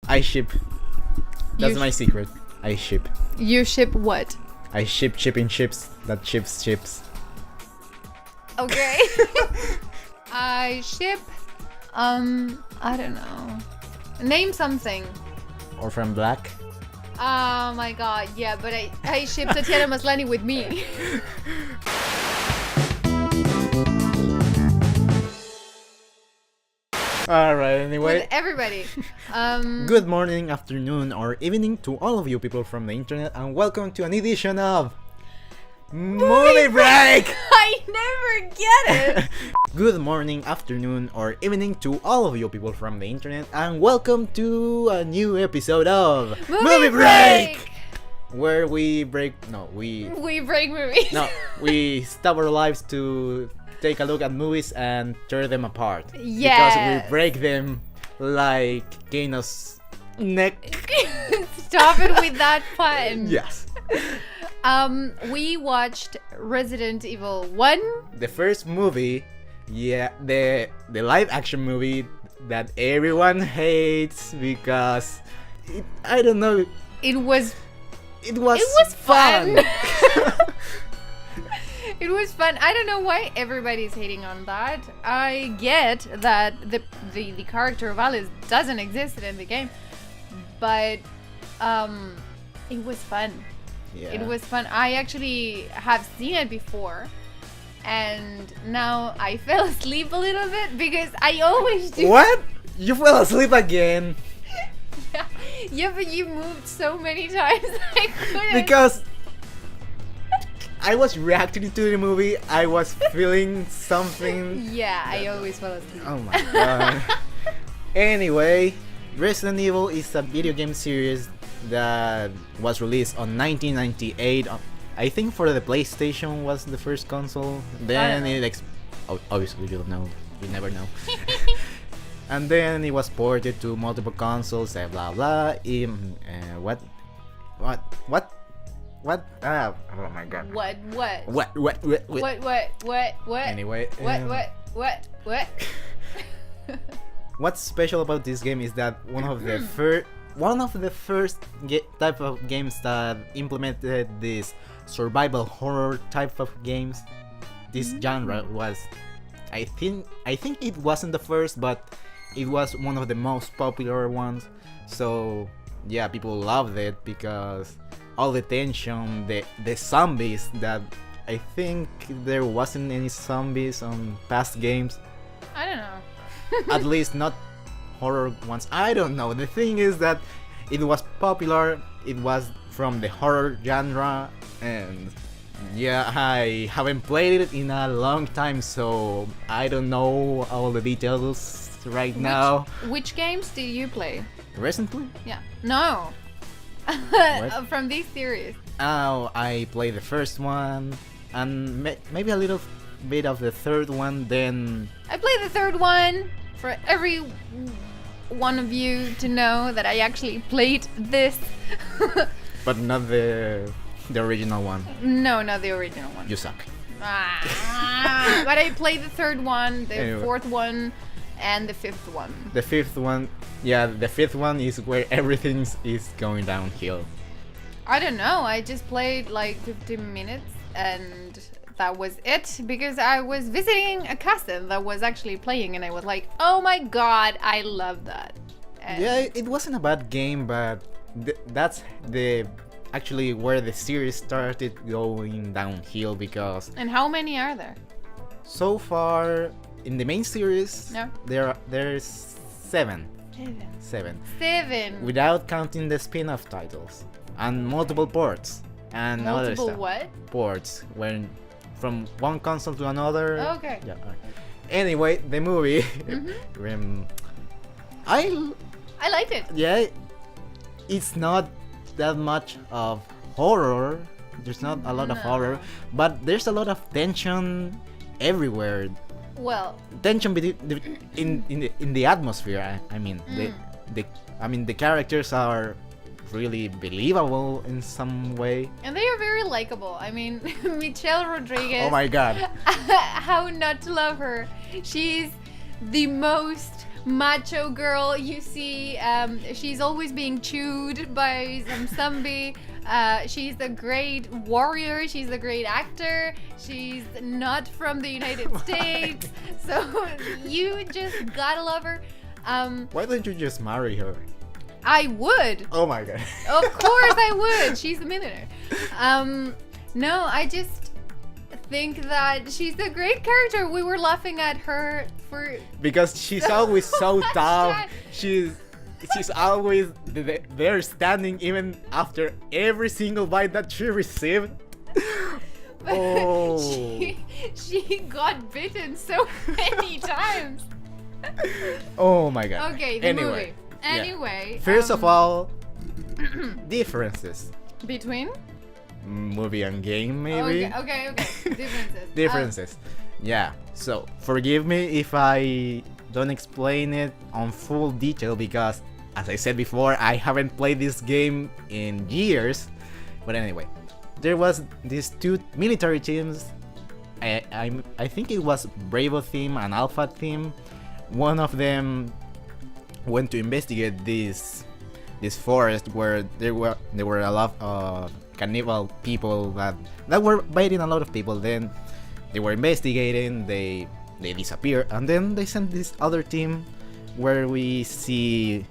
I ship. That's You my secret. I ship. You ship what? I ship shipping ships that ships ships. Okay. I ship. I don't know. Name something. Orphan Black. Oh my god, yeah, but I ship Tatiana Maslany with me. Alright, anyway. With everybody. Good morning, afternoon, or evening to all of you people from the internet, and welcome to an edition of Movie Break! I never get it! Good morning, afternoon, or evening to all of you people from the internet, and welcome to a new episode of Movie Break! Where we break. We break movies. We stop our lives to take a look at movies and tear them apart. Yes. Because we break them like Kano's neck. Stop it with that pun. Yes. We watched Resident Evil 1. The first movie, the live action movie that everyone hates because I don't know. It was fun. It was fun. I don't know why everybody's hating on that. I get that the character of Alice doesn't exist in the game, but it was fun. Yeah. It was fun. I actually have seen it before, and now I fell asleep a little bit because I always do. What? You fell asleep again? Yeah, but you moved so many times I couldn't. Because I was reacting to the movie, I was feeling something. Yeah, I always fall asleep. Oh my god. Anyway, Resident Evil is a video game series that was released on 1998. I think for the PlayStation was the first console. Then obviously you don't know, you never know. And then it was ported to multiple consoles. Blah blah. What? Ah, oh my god. What? Anyway. What? What's special about this game is that one of the first type of games that implemented this survival horror type of games. This genre was, I think it wasn't the first, but it was one of the most popular ones. So yeah, people loved it because all the tension, the zombies that I think there wasn't any zombies on past games. I don't know. At least not horror ones. I don't know. The thing is that it was popular. It was from the horror genre, and yeah, I haven't played it in a long time, so I don't know all the details right now. Which games did you play? Recently? Yeah. No. From this series. Oh, I played the first one and maybe a little bit of the third one. Then I played the third one for every one of you to know that I actually played this. but not the original one. No, not the original one. You suck. But I played the third one, the Anyway. fourth one, and the fifth one. The fifth one, the fifth one is where everything is going downhill. I don't know, I just played like 15 minutes and that was it, because I was visiting a cousin that was actually playing and I was like, oh my god, I love that. And Yeah, it wasn't a bad game, but that's actually where the series started going downhill, because And how many are there? so far in the main series No. there's seven Seven. without counting the spin-off titles and multiple ports and other Multiple stuff. what? Ports when from one console to another. Okay. Yeah. Alright. Anyway, the movie. I liked it. yeah, it's not that much of horror. There's not a lot of No. horror, but there's a lot of tension everywhere. Well, Tension in the atmosphere. I mean, the characters are really believable in some way. and they are very likable. I mean, Michelle Rodriguez. Oh my god. How not to love her? She's the most macho girl. You see, she's always being chewed by some zombie. She's a great warrior. She's a great actor. She's not from the United States. So you just gotta love her. Why don't you just marry her? I would. Oh my god. Of course I would. She's a millionaire. No, I just think that she's a great character. We were laughing at her for Because she's always so tough. She's always there standing even after every single bite that she received. Oh. she got bitten so many times. Oh my god. Okay, the movie. Yeah. Anyway. First of all, differences. Between? Movie and game, maybe? Okay. Differences. Differences. Yeah. So, forgive me if I don't explain it on full detail because, as I said before, I haven't played this game in years. But anyway, there was these two military teams. I think it was Bravo team and Alpha team. One of them went to investigate this forest where there were a lot of cannibal people that were biting a lot of people. Then they were investigating, they disappeared, and then they sent this other team where we see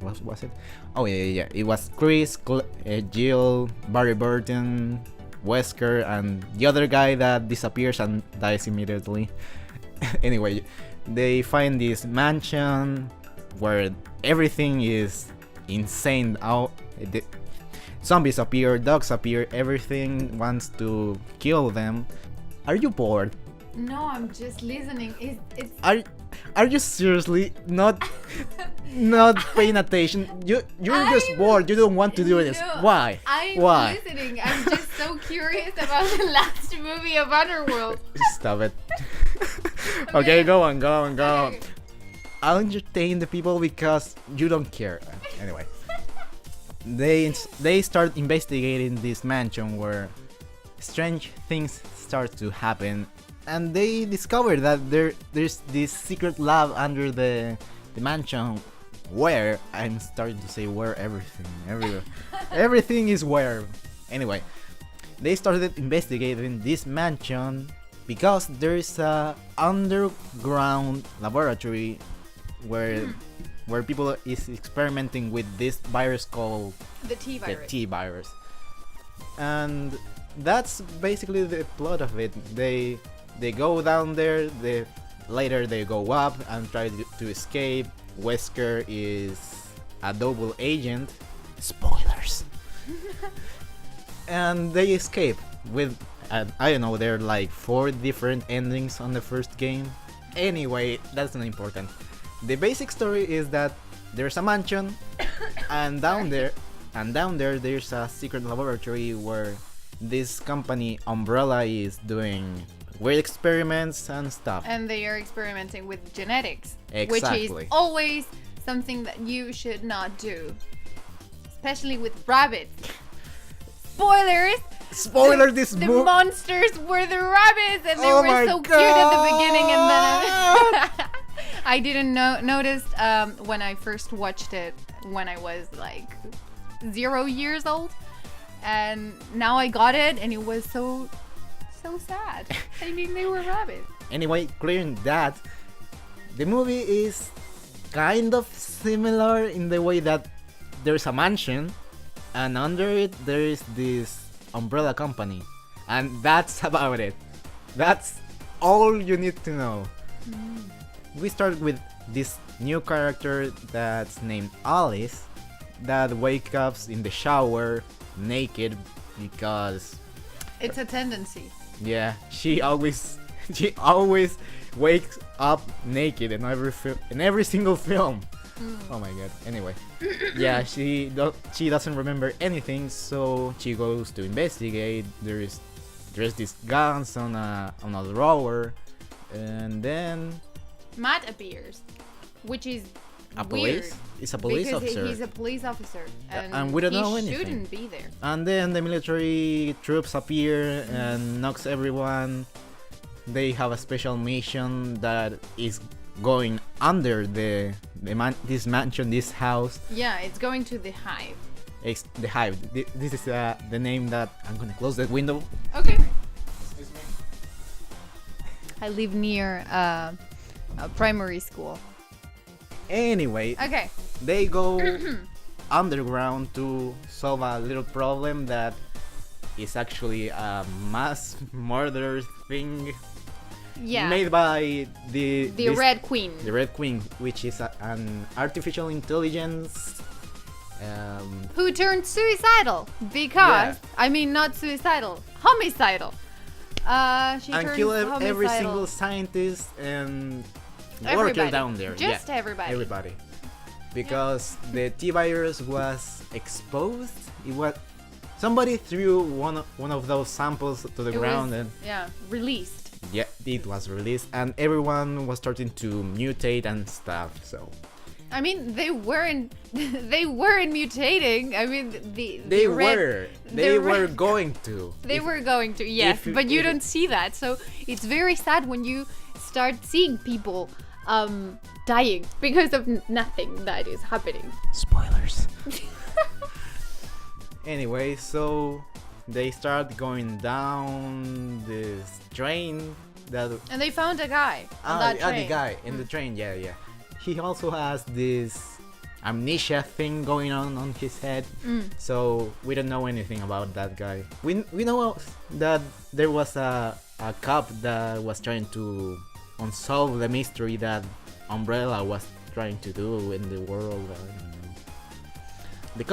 what was it? Oh yeah. It was Chris, Jill, Barry Burton, Wesker, and the other guy that disappears and dies immediately. Anyway, they find this mansion where everything is insane. Zombies appear, dogs appear, everything wants to kill them. Are you bored? No, I'm just listening. It's Are you seriously not paying attention? You're just bored. You don't want to do this. No, Why? Why? Listening. I'm just so curious about the last movie of Underworld. Stop it. Okay, go on. Okay. I'll entertain the people because you don't care. Anyway, they start investigating this mansion where strange things start to happen, and they discover that there's this secret lab under the mansion where I'm starting to say where everything is where. Anyway, they started investigating this mansion because there's a underground laboratory where people is experimenting with this virus called The T virus. The T virus. And that's basically the plot of it. They go down there, later they go up and try to escape. Wesker is a double agent. Spoilers. And they escape with I don't know, there are like 4 different endings on the first game. Anyway, that's not important. The basic story is that there's a mansion and down there there's a secret laboratory where this company Umbrella is doing weird experiments and stuff. And they are experimenting with genetics, Exactly. which is always something that you should not do, especially with rabbits. Spoilers! Spoiler, this The movie. monsters were the rabbits, and they Oh were my so cute at the beginning, and God! then I didn't notice when I first watched it when I was like 0 years old, and now I got it, and it was so sad. I mean, they were rabbits. Anyway, clearing that, the movie is kind of similar in the way that there's a mansion, and under it there is this umbrella company, and that's about it. That's all you need to know. We start with this new character that's named Alice that wakes up in the shower naked because It's a tendency. yeah, she always wakes up naked in every single film. Oh my god. Anyway, yeah, she doesn't remember anything, so she goes to investigate. There's these guns on a drawer, and then Matt appears, which is a weird. police. It's a police because officer. he's a police officer, and we don't know he anything. shouldn't be there. And then the military troops appear and knocks everyone. They have a special mission that is going under this mansion, this house. Yeah, it's going to the Hive. It's the Hive. This is the name that I'm gonna close the window. Okay. Excuse me. I live near a primary school. Anyway, Okay. they go underground to solve a little problem that is actually a mass murder thing Yeah. made by the this- Red Queen. the Red Queen, which is an artificial intelligence. Who turned suicidal because Yeah. I mean not suicidal, homicidal. She And turned kill every homicidal. single scientist and Everybody. worker down there. Just everybody. Everybody. Because the T virus was exposed. It was somebody threw one of those samples to the It ground was, and yeah, released. yeah, it was released and everyone was starting to mutate and stuff. So I mean, they weren't they weren't mutating. I mean, they were were going to. They If- were going to, yes, if you- but you if- don't see that. So it's very sad when you start seeing people dying because of nothing that is happening. Spoilers. Anyway, so they start going down this train that And they found a guy on that train. the guy in the train, yeah. He also has this amnesia thing going on his head, so we don't know anything about that guy. We know that there was a cop that was trying to unsolve the mystery that Umbrella was trying to do in the world. I don't know. The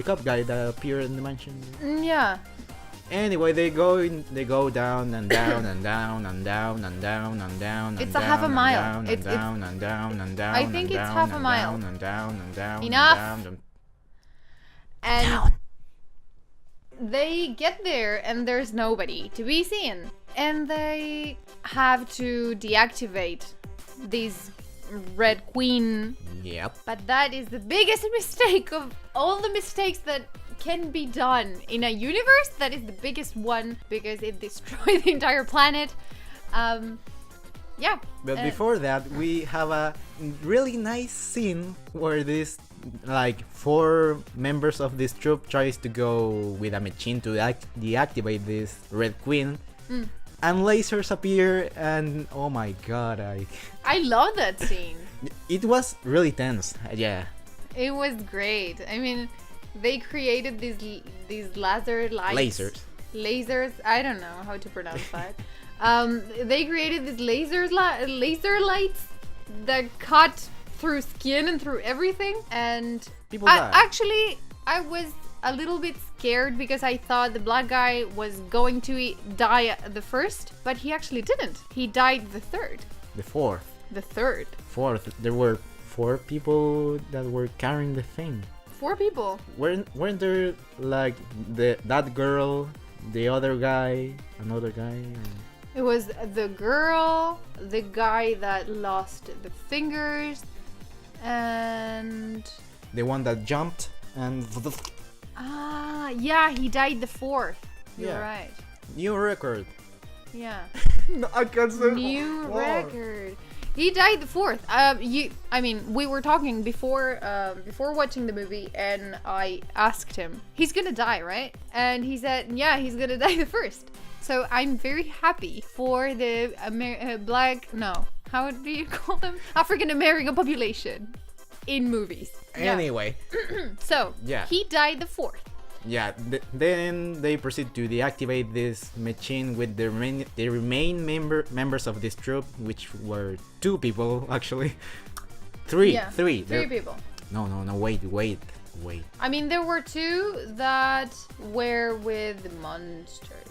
cop guy that appeared in the mansion. Yeah. Anyway, they go down and down and down and down and down and down. It's a half a mile. And It's- down and down and down. I think and it's down half a and mile. down and down and down. Enough. And down And they get there and there's nobody to be seen. And they have to deactivate this Red Queen. Yep. But that is the biggest mistake of all the mistakes that can be done in a universe. That is the biggest one because it destroyed the entire planet. Yeah. But before that, we have a really nice scene where this like 4 members of this troop tries to go with a machine to deactivate this Red Queen. And lasers appear and oh my god, I love that scene. it was really tense. Yeah. It was great. I mean, they created these laser lights. Lasers. I don't know how to pronounce that. They created these laser lights that cut through skin and through everything. And People died. actually, I was a little bit scared because I thought the black guy was going to die the first, but he actually didn't. He died the third. The fourth. There were 4 people that were carrying the thing. 4 people. Weren't there like that girl, the other guy, another guy? It was the girl, the guy that lost the fingers, and The one that jumped and yeah, he died the 4th. You're Yeah. right. new record. Yeah. No, I can't say New more. record. He died the 4th. I mean, we were talking before watching the movie, and I asked him, he's gonna die, right? And he said, yeah, he's gonna die the 1st. So I'm very happy for the how do you call them? African American population in movies. Yeah. Anyway, So Yeah. he died the 4th. yeah. Then they proceed to deactivate this machine with the remain members of this troop, which were 2 people actually. 3. Yeah, 3. Three people. No. Wait. I mean, there were 2 that were with the monsters.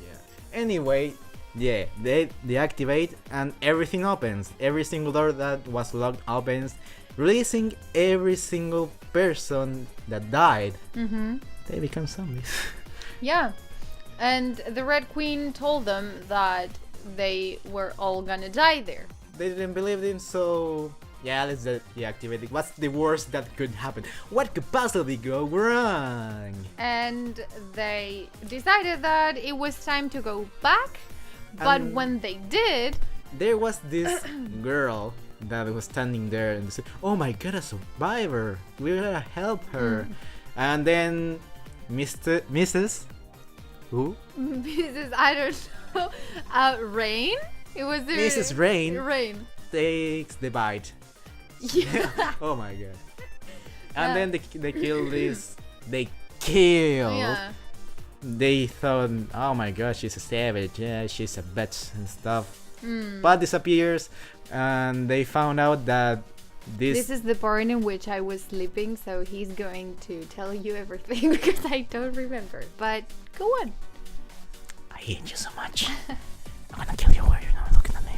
Yeah. Anyway, yeah, they deactivate and everything opens. Every single door that was locked opens, releasing every single person that died. They become zombies. Yeah. And the Red Queen told them that they were all gonna die there. They didn't believe him, so yeah, let's deactivate it. What's the worst that could happen? What could possibly go wrong? And they decided that it was time to go back. But when they did, there was this girl that was standing there and said, "Oh my god, a survivor! We gotta help her." And then Mrs. Who? Mrs. I don't know. Rain. It was the Mrs. Rain Rain. takes the bite. Yeah. Oh my god! And then they kill this. They kill. Yeah. They thought, oh my god, she's a savage. Yeah, she's a bitch and stuff. But disappears, and they found out that This is the part in which I was sleeping, so he's going to tell you everything because I don't remember. But go on. I hate you so much. I'm gonna kill you while you're not looking at me.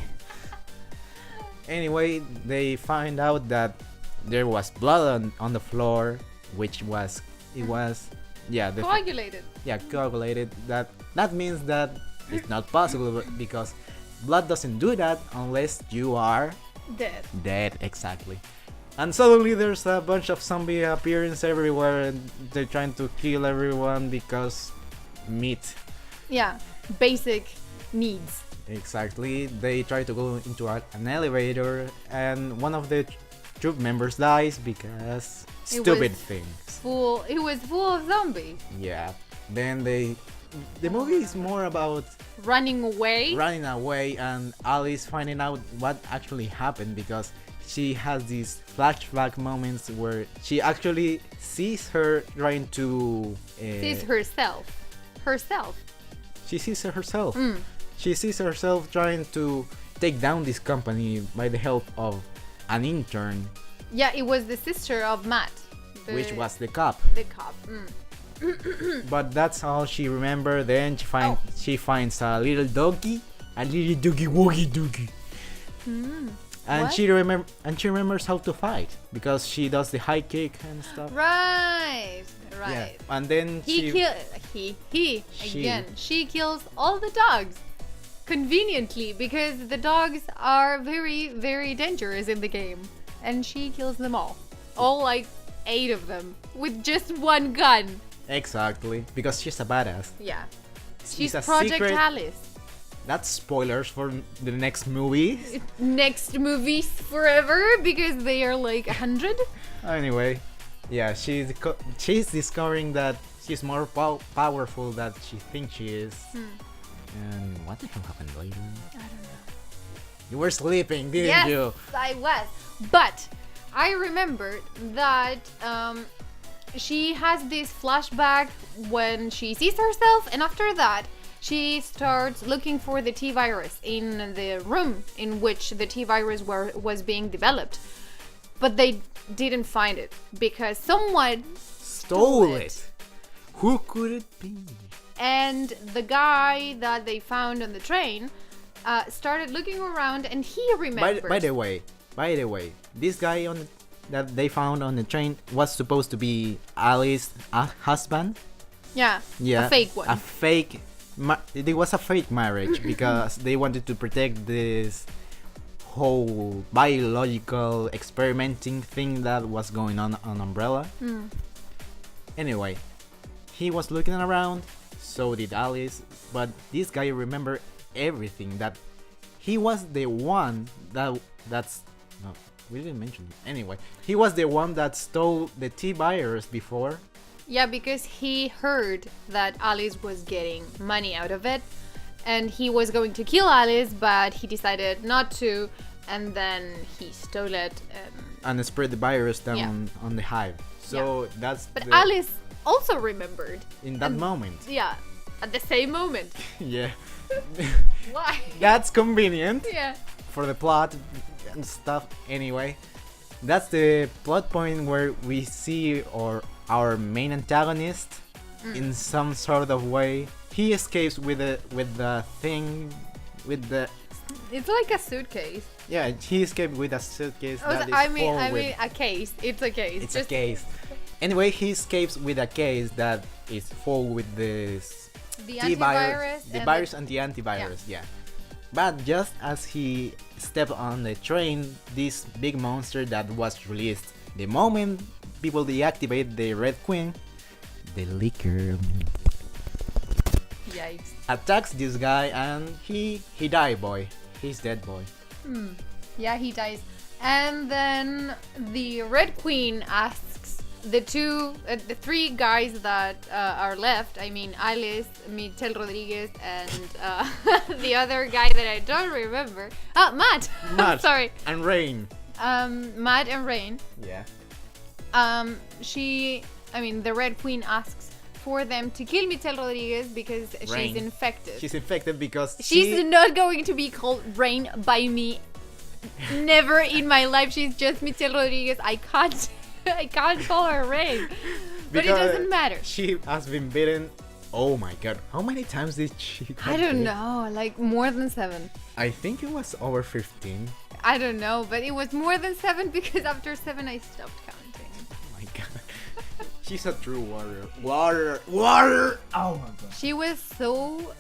Anyway, they find out that there was blood on the floor, which was Coagulated. coagulated. That means that it's not possible because blood doesn't do that unless you are Dead. exactly. And suddenly there's a bunch of zombie appearance everywhere, and they're trying to kill everyone because meat. Yeah. Basic needs. Exactly. They try to go into an elevator, and one of the troop members dies because stupid things. It was full of zombies. Yeah. Then the movie is more about Running away. and Alice finding out what actually happened because she has these flashback moments where she actually sees her trying to Sees herself. She sees herself. She sees herself trying to take down this company by the help of an intern, Yeah, it was the sister of Matt. which was the cop. The cop. But that's all she remember. Then she finds a little doggy woogie doogie. And What? she remembers how to fight because she does the high kick and stuff. Right. Yeah. And then She kills all the dogs conveniently because the dogs are very, very dangerous in the game, and she kills them all like 8 of them with just one gun. Exactly, because she's a badass. Yeah, She's she's a Project secret- Alice. That's spoilers for the next movie. Next movies forever because they are like 100. Anyway, yeah, she's discovering that she's more powerful than she thinks she is. And what the hell happened later? I don't know. You were sleeping, didn't Yes, you? I was. But I remembered that she has this flashback when she sees herself, and after that, she starts looking for the T-virus in the room in which the T-virus was being developed. But they didn't find it because someone Stole it. Who could it be? And the guy that they found on the train started looking around, and he remembered. By the way, this guy that they found on the train was supposed to be Alice's husband. Yeah, Yeah, a fake one. It was a fake marriage because they wanted to protect this whole biological experimenting thing that was going on Umbrella. Anyway, he was looking around, so did Alice, but this guy remembered everything, that he was the one that's no, we didn't mention it. Anyway, he was the one that stole the T-virus before. Yeah, because he heard that Alice was getting money out of it, and he was going to kill Alice, but he decided not to, and then he stole it. And spread the virus down on the Hive. So that's. But Alice also remembered. In that moment. Yeah, at the same moment. Yeah. Why? That's convenient Yeah. for the plot and stuff. Anyway, that's the plot point where we see our main antagonist in some sort of way. He escapes with the thing. It's like a suitcase. Yeah, he escaped with a suitcase that is I full mean with. a case. It's a case. It's a case. Anyway, he escapes with a case that is full with this The T-virus, antivirus. the and virus and the antivirus. Yeah. But just as he stepped on the train, this big monster that was released the moment people deactivate the Red Queen, the liquor, Yikes. attacks this guy, and he died, boy. He's dead, boy. Yeah, he dies. And then the Red Queen asks the three guys that are left. I mean, Alice, Michelle Rodriguez, and the other guy that I don't remember. Oh, Matt. Matt. Sorry. And Rain. Matt and Rain. Yeah. The Red Queen asks for them to kill Michelle Rodriguez because Rain. she's infected. She's infected because She's not going to be called Rain by me. Never in my life. She's just Michelle Rodriguez. I can't call her Rain. But it doesn't matter. She has been bitten. Oh my god. How many times did she get I don't bitten? know. Like more than 7. I think it was over 15. I don't know. But it was more than 7 because after 7 I stopped counting. Oh my god. She's a true warrior. Warrior! Oh my god. She was so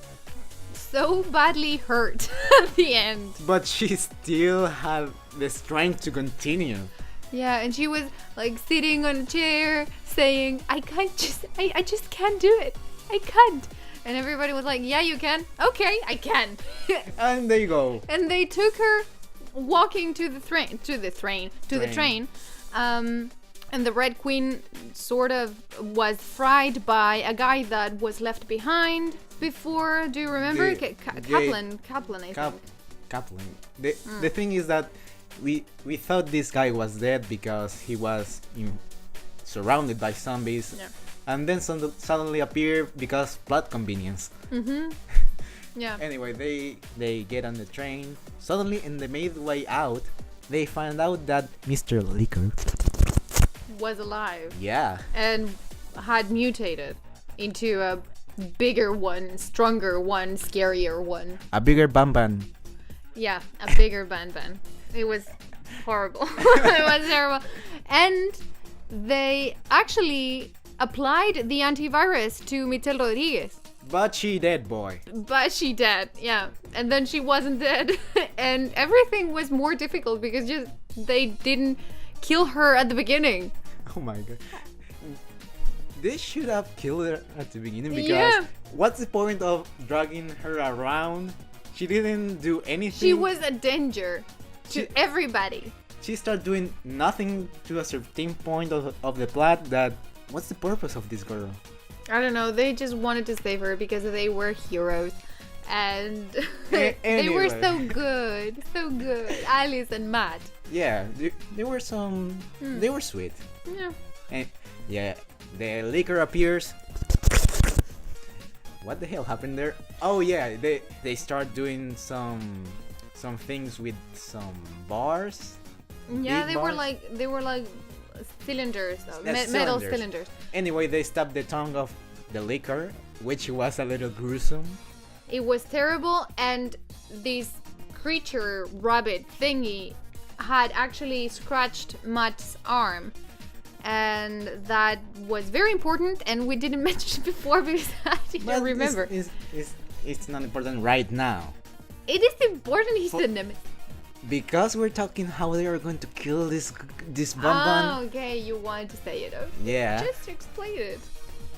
badly hurt at the end. But she still had the strength to continue. Yeah, and she was like sitting on a chair saying, I just can't do it. I can't. And everybody was like, yeah, you can. Okay, I can. And there you go. And they took her walking to the train. And the Red Queen sort of was fried by a guy that was left behind before. Do you remember? Kaplan, I think. Kaplan. The thing is that we thought this guy was dead because he was surrounded by zombies. Yeah. And then suddenly appeared because plot convenience. Yeah. Anyway, they get on the train. Suddenly, in the midway out, they find out that Mr. Liquor Was alive. Yeah. And had mutated into a bigger one, stronger one, scarier one. A bigger Bamban. Yeah, a bigger Ban. It was horrible. It was terrible. And they actually applied the antivirus to Michelle Rodriguez. But she dead, boy. But she dead, yeah. And then she wasn't dead. And everything was more difficult because they didn't kill her at the beginning. Oh my god. They should have killed her at the beginning because what's the point of dragging her around? She didn't do anything. She was a danger to everybody. She started doing nothing to a certain point of the plot that what's the purpose of this girl? I don't know, they just wanted to save her because they were heroes. And they were so good. So good. Alice and Matt. Yeah, they were they were sweet. Yeah. And yeah, the liquor appears. What the hell happened there? Oh yeah, they start doing some things with some bars. Yeah, Big they were like cylinders, metal cylinders. Anyway, they stopped the tongue of the liquor, which was a little gruesome. It was terrible, and this creature rabbit thingy had actually scratched Matt's arm, and that was very important, and we didn't mention it before because I didn't remember. It's not important right now. It is important. He's the nemesis. Because we're talking how they are going to kill this Bamban. Oh, okay, you wanted to say it. Okay. Yeah. Just explain it.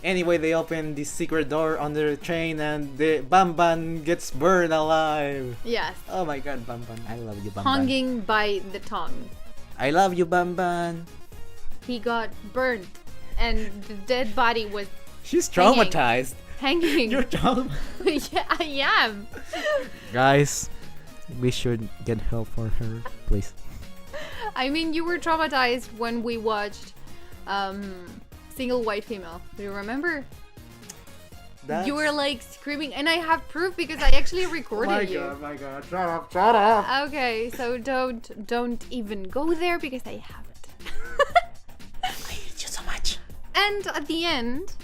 Anyway, they open this secret door under the train and the Bamban gets burned alive. Yes. Oh my god, Bamban. I love you, Bamban. Hanging by the tongue. I love you, Bamban. He got burnt and the dead body was She's traumatized. Hanging. You're traumatized. Yeah, I am. Guys, we should get help for her, please. I mean, you were traumatized when we watched Single White Female. Do you remember? You were like screaming, and I have proof because I actually recorded you. Oh my god, shut up. Okay, so don't even go there because I have it. I hate you so much. And at the end,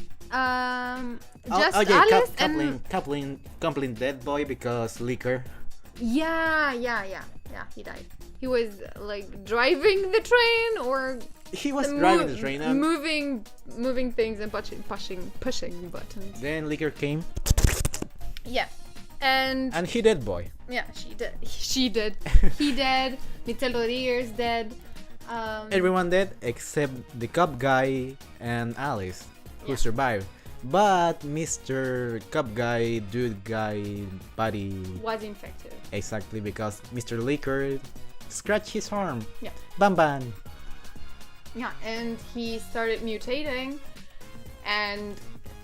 just okay, Alice and Coupling dead boy because liquor. Yeah, he died. He was like driving the train or he was driving the train and moving things and pushing buttons. Then liquor came. Yeah. And he dead boy. Yeah, she did. He dead. Michelle Rodriguez dead. Everyone dead except the cop guy and Alice, who survived. But Mr. Cup Guy, Dude Guy, Buddy, Was infected. exactly because Mr. Liquor scratched his arm. Yeah. Bam bam. Yeah, and he started mutating, and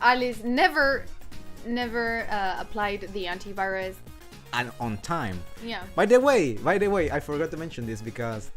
Alice never applied the antivirus. And on time. Yeah. By the way, I forgot to mention this because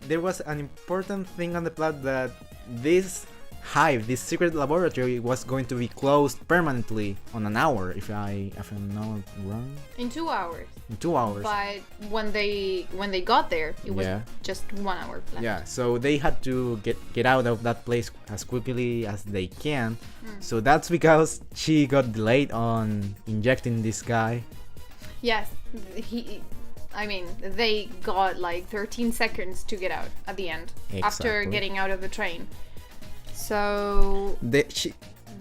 there was an important thing on the plot that this Hive, this secret laboratory, was going to be closed permanently on an hour, if I'm not wrong. In 2 hours. In 2 hours. But when they got there, it was Yeah. just 1 hour left. Yeah, so they had to get out of that place as quickly as they can. So that's because she got delayed on injecting this guy. Yes, they got like 13 seconds to get out at the end after Exactly. getting out of the train. So they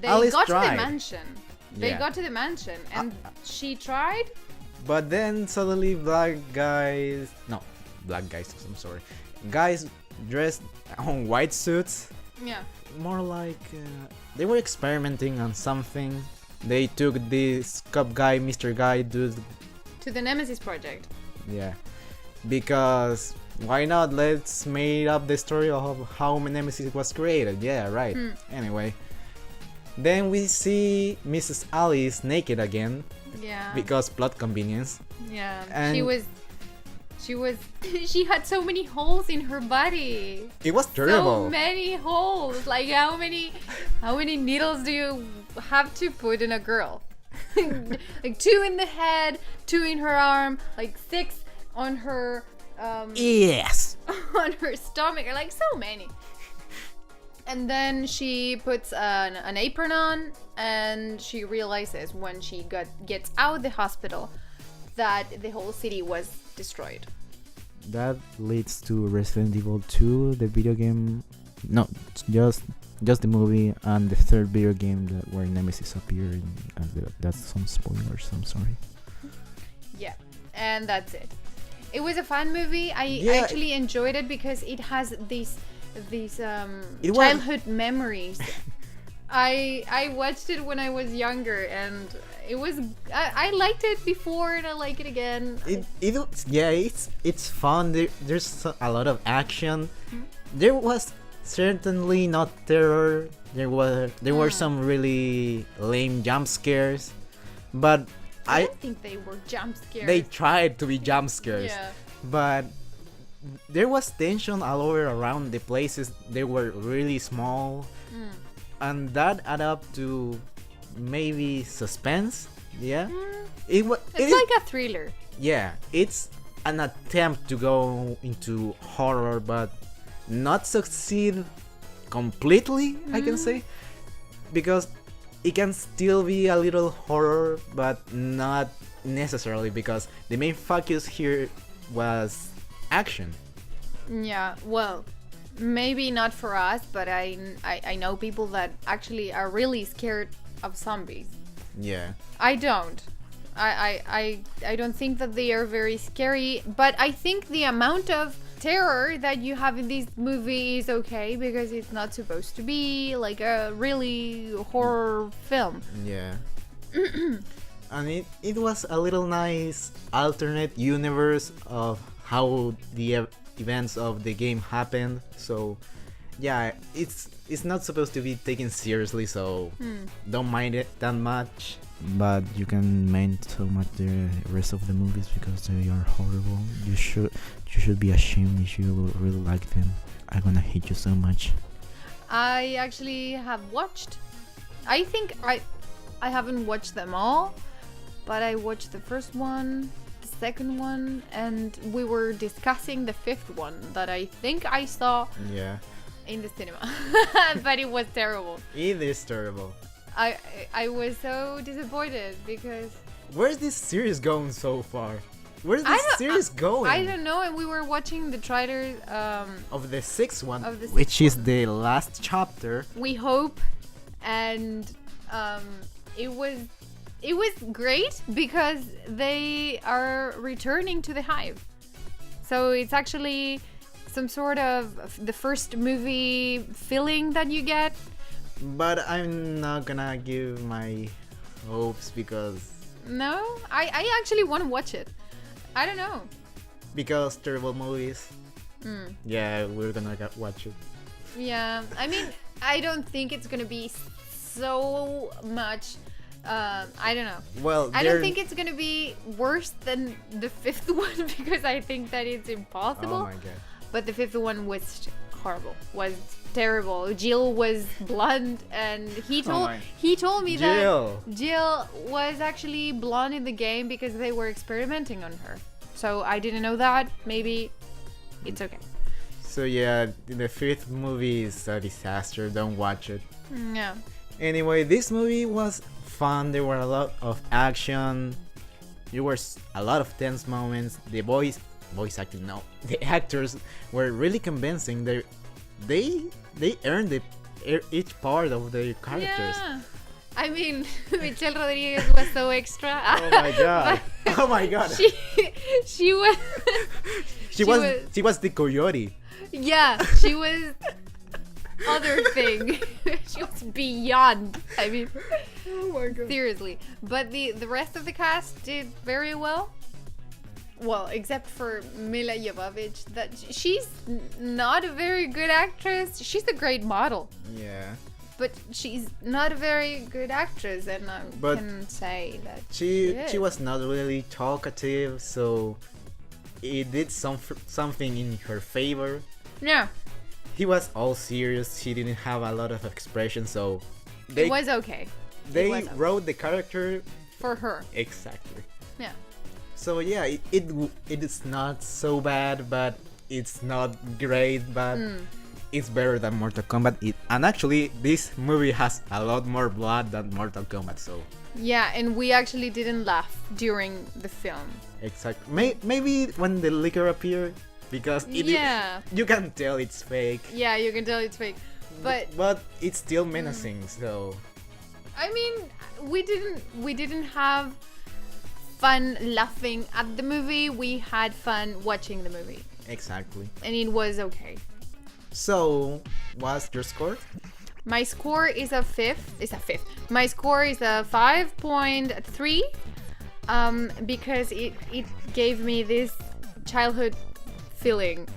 Alice got tried. to the mansion. They Yeah. got to the mansion, and she tried. But then suddenly black guys, I'm sorry, guys dressed on white suits, Yeah. more like they were experimenting on something. They took this cup guy, Mr. Guy, dude, To the Nemesis project. yeah, because why not? Let's make up the story of how Nemesis was created. Yeah, right. Anyway, then we see Mrs. Alice naked again Yeah. because plot convenience. Yeah. And- She had so many holes in her body. It was So terrible. many holes. Like how many needles do you have to put in a girl? Like 2 in the head, 2 in her arm, like 6 on her Yes. on her stomach, like so many. And then she puts an apron on, and she realizes when she gets out of the hospital that the whole city was destroyed. That leads to Resident Evil 2, the video game. No, just the movie and the third video game where Nemesis appeared. That's some spoilers. I'm sorry. Yeah, and that's it. It was a fun movie. I Yeah. actually enjoyed it because it has these It was- childhood memories. I watched it when I was younger, and it was I liked it before, and I like it again. It's fun. There's a lot of action. There was certainly not terror. There were some really lame jump scares, but I don't think they were jump scares. they tried to be jump scares. Yeah. But there was tension all over around the places. They were really small, and that added up to maybe suspense. Yeah, it was. It's like a thriller. Yeah, it's an attempt to go into horror, but not succeed completely. I can say, because it can still be a little horror, but not necessarily, because the main focus here was action. Yeah, well, maybe not for us, but I know people that actually are really scared of zombies. Yeah. I don't. I don't think that they are very scary, but I think the amount of terror that you have in this movie is okay, because it's not supposed to be like a really horror film. Yeah. And it was a little nice alternate universe of how the events of the game happened. So yeah, it's not supposed to be taken seriously, so don't mind it that much. But you can mind so much the rest of the movies because they are horrible. You should be ashamed if you really like them. I'm gonna hate you so much. I actually have watched. I think I haven't watched them all, but I watched the first one, the second one, and we were discussing the fifth one that I think I saw Yeah. in the cinema, but it was terrible. It is terrible. I was so disappointed because Where's this series going so far? Where's I this don't- series going? I don't know, and we were watching the trailer. Of the sixth one, Of the sixth which is the last chapter. We hope, and it was great because they are returning to the Hive. So it's actually some sort of the first movie feeling that you get, But I'm not gonna give my hopes No, I actually want to watch it. I don't know. because terrible movies. Mm. Yeah, we're gonna watch it. Yeah, I mean, I don't think it's gonna be so much. I don't know. Well, I don't think it's gonna be worse than the fifth one because I think that it's impossible. Oh my god. But the fifth one was horrible. Was terrible. Jill was blonde, and he told me Jill. that Jill was actually blonde in the game because they were experimenting on her. So I didn't know that. Maybe it's okay. So yeah, the fifth movie is a disaster. Don't watch it. Yeah. Anyway, this movie was fun. There were a lot of action. There were a lot of tense moments. The voice acting, no, the actors were really convincing. They earned each part of the characters. Yeah. I mean, Michelle Rodriguez was so extra. Oh my god! Oh my god! She was. She was the coyote. Yeah, she was other thing. She was beyond. I mean, Oh my god! seriously. But the rest of the cast did very well. Well, except for Mila Jovovich, that she's not a very good actress. She's a great model, Yeah. but she's not a very good actress, and I But can say that She was not really talkative, so it did something in her favor. Yeah, He was all serious. He didn't have a lot of expression, so it was okay. they was okay. wrote the character For her. exactly. Yeah. So yeah, it is not so bad, but it's not great, but it's better than Mortal Kombat. And actually, this movie has a lot more blood than Mortal Kombat. So Yeah, and we actually didn't laugh during the film. exactly, maybe when the liquor appeared, because you can tell it's fake. Yeah, you can tell it's fake. But it's still menacing. So I mean, we didn't have fun laughing at the movie. We had fun watching the movie, exactly. and it was okay. So what's your score? My score is a fifth. My score is a 5.3. Because it gave me this childhood feeling.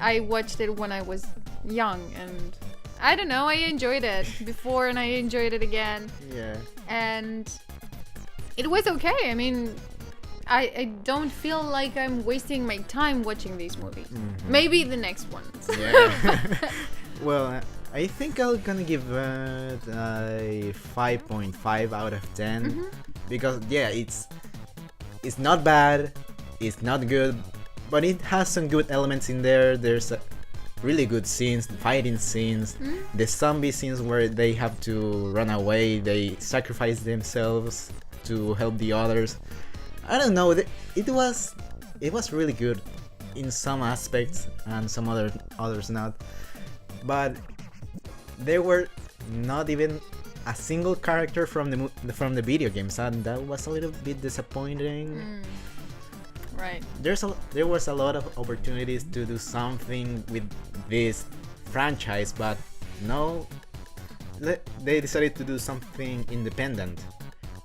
I watched it when I was young, and I don't know. I enjoyed it before, and I enjoyed it again. Yeah. And it was okay. I mean, I don't feel like I'm wasting my time watching these movies. Mm-hmm. Maybe the next ones. Yeah. Well, I think I'm gonna give it a 5.5 out of 10 because yeah, it's not bad, it's not good, but it has some good elements in there. There's really good scenes, fighting scenes, the zombie scenes where they have to run away, they sacrifice themselves to help the others. I don't know, it was really good in some aspects and some others not. But there were not even a single character from the video games, and that was a little bit disappointing. Right. There was a lot of opportunities to do something with this franchise, but no, they decided to do something independent,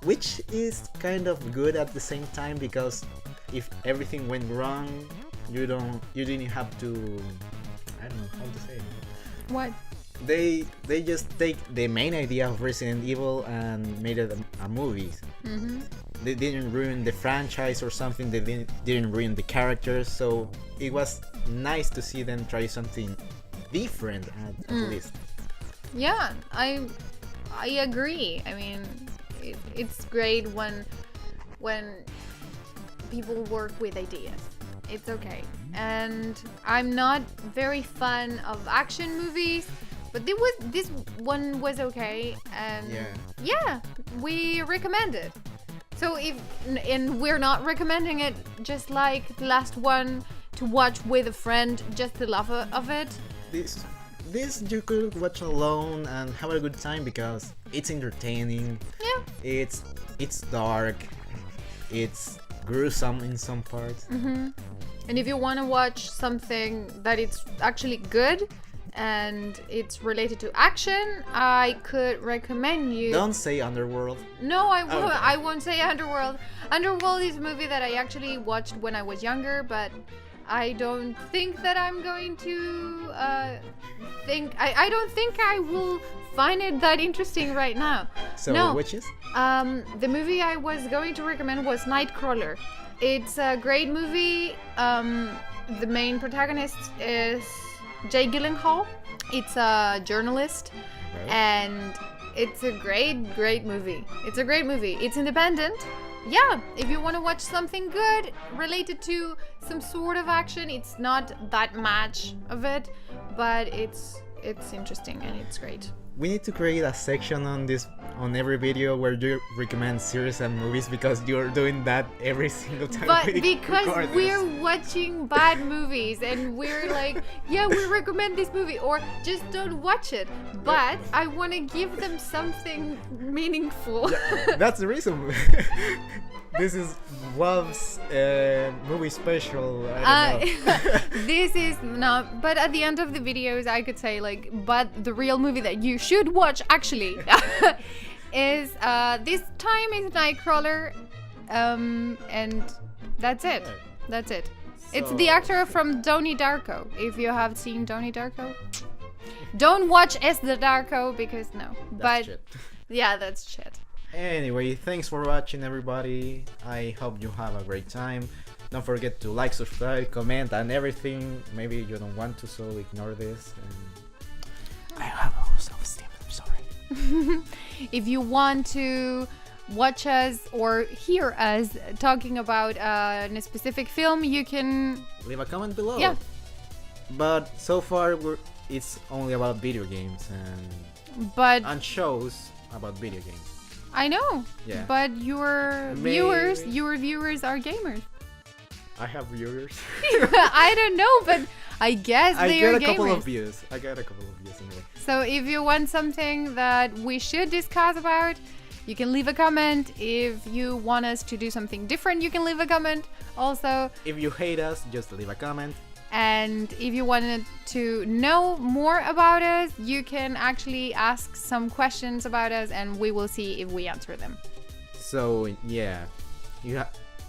which is kind of good at the same time, because if everything went wrong, you didn't have to, I don't know how to say it. What? They just take the main idea of Resident Evil and made it a movie. They didn't ruin the franchise or something. They didn't ruin the characters. So it was nice to see them try something different at least. Yeah, I agree. I mean, it's great when people work with ideas. It's okay. And I'm not very fan of action movies, but this one was okay, and yeah, we recommend it. So and we're not recommending it just like the last one to watch with a friend, just the love of it. This you could watch alone and have a good time because it's entertaining. Yeah. It's dark. It's gruesome in some parts. And if you want to watch something that it's actually good, and it's related to action, I could recommend you. Don't say Underworld. No, I won't. Okay. I won't say Underworld. Underworld is a movie that I actually watched when I was younger, but I don't think that I'm going to think. I don't think I will find it that interesting right now. So No. which is? The movie I was going to recommend was Nightcrawler. It's a great movie. The main protagonist is Jake Gyllenhaal. It's a journalist, Right. and it's a great movie. It's a great movie. It's independent. Yeah, if you want to watch something good related to some sort of action, it's not that much of it, but it's interesting and it's great. We need to create a section on every video where you recommend series and movies, because you're doing that every single time. But we because record we're this. watching bad movies and we're like, yeah, we recommend this movie, or just don't watch it. But I want to give them something meaningful. That's the reason. This is Vwovz movie special. I don't know. This is not, but at the end of the videos I could say like, but the real movie that you should watch actually is this time is Nightcrawler, and that's it. That's it. It's the So- actor from Donnie Darko. If you have seen Donnie Darko, don't watch S the Darko because no. That's But shit. yeah, that's shit. Anyway, thanks for watching, everybody. I hope you have a great time. Don't forget to like, subscribe, comment, and everything. Maybe you don't want to, so ignore this. And I have low self-esteem. I'm sorry. If you want to watch us or hear us talking about a specific film, you can. Leave a comment below. Yeah. But so far, it's only about video games But and shows about video games. I know. Yeah. But your Maybe. viewers are gamers. I have viewers. I don't know, but I guess I they got are a couple gamers. of views. Anyway. So if you want something that we should discuss about, you can leave a comment. If you want us to do something different, you can leave a comment also. If you hate us, just leave a comment. And if you wanted to know more about us, you can actually ask some questions about us and we will see if we answer them. So yeah,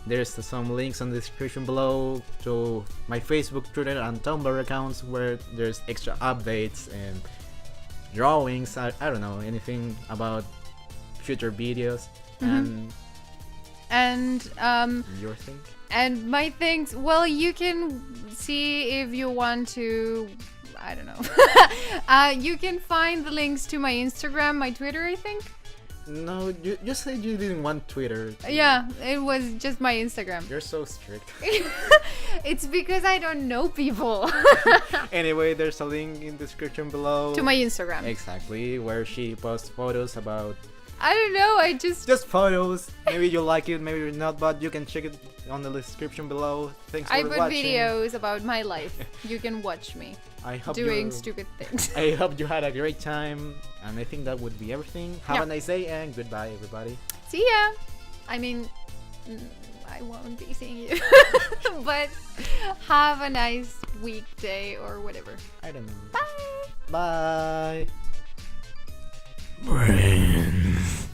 there's some links on the description below to my Facebook, Twitter, and Tumblr accounts where there's extra updates and drawings. I don't know, anything about future videos. And Your thing? And my things, well, you can see if you want to, I don't know. You can find the links to my Instagram, my Twitter, I think. No, you said you didn't want Twitter. Yeah, it was just my Instagram. You're so strict. It's because I don't know people. Anyway, there's a link in the description below. To my Instagram. Exactly, where she posts photos about I don't know, I just photos. Maybe you like it, maybe you're not, but you can check it on the description below. Thanks for I put watching. videos about my life. You can watch me I hope doing you stupid things. I hope you had a great time, and I think that would be everything. Have Yeah. a nice day and goodbye, everybody. See ya. I mean, I won't be seeing you. But have a nice weekday or whatever. I don't know. Bye. Bye. Brains.